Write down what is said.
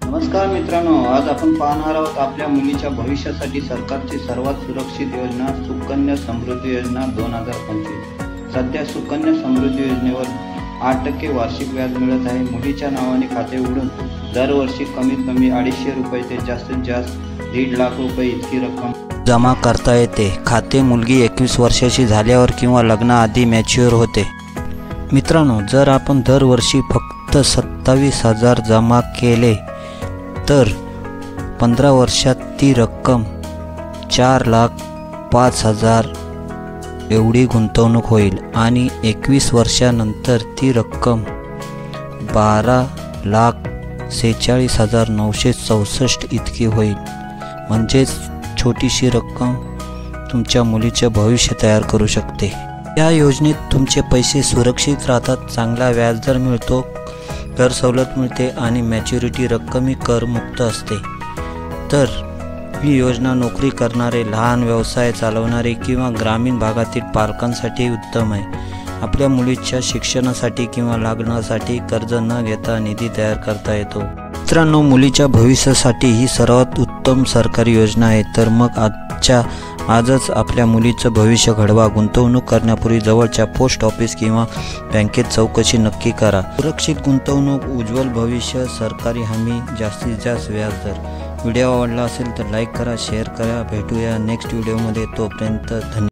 नमस्कार मित्रांनो, आज आपण पाहणार आहोत आपल्या मुलीच्या भविष्यासाठी सरकारची सर्वात सुरक्षित योजना सुकन्या समृद्धी योजना 2025। सध्या सुकन्या समृद्धी योजनेवर 8% वार्षिक व्याज मिळत आहे। मुलीच्या नावाने खाते उघडून दरवर्षी कमीत कमी 250 रुपये ते जास्तीत जास्त 1.5 लाख रुपये इतकी रक्कम जमा करता येते। खाते मुलगी 21 वर्षाची झाल्यावर किंवा लग्नाआधी मॅच्युअर होते। मित्रांनो, जर आपण दरवर्षी फक्त 27,000 जमा केले तर 15 वर्षात ती रक्कम 4,05,000 एवढी गुंतवणूक होईल आणि 21 वर्षानंतर ती रक्कम 12,46,964 इतकी होईल। म्हणजेच छोटीशी रक्कम तुमच्या मुलीचे भविष्य तयार करू शकते। या योजनेत तुमचे पैसे सुरक्षित राहतात, चांगला व्याजदर मिळतो, कर सवलत मिळते आणि मॅच्युरिटी रक्कमही करमुक्त असते। तर ही योजना नोकरी करणारे, लहान व्यवसाय चालवणारे किंवा ग्रामीण भागातील पालकांसाठी उत्तम आहे। आपल्या मुलीच्या शिक्षणासाठी किंवा लग्नासाठी कर्ज न घेता निधी तयार करता येतो। मित्रांनो, मुलीच्या भविष्यासाठी ही सर्वात उत्तम सरकारी योजना आहे। तर मग आजच आपल्या मुलीचं भविष्य घडवा। गुंतवणूक करण्यापूर्वी जवळच्या पोस्ट ऑफिस किंवा बँकेत चौकशी नक्की करा। सुरक्षित गुंतवणूक, उज्ज्वल भविष्य, सरकारी हमी, जास्तीत जास्त व्याजदर। व्हिडिओ आवडला असेल तर लाईक करा, शेअर करा। भेटूया नेक्स्ट व्हिडिओमध्ये। तोपर्यंत धन्यवाद।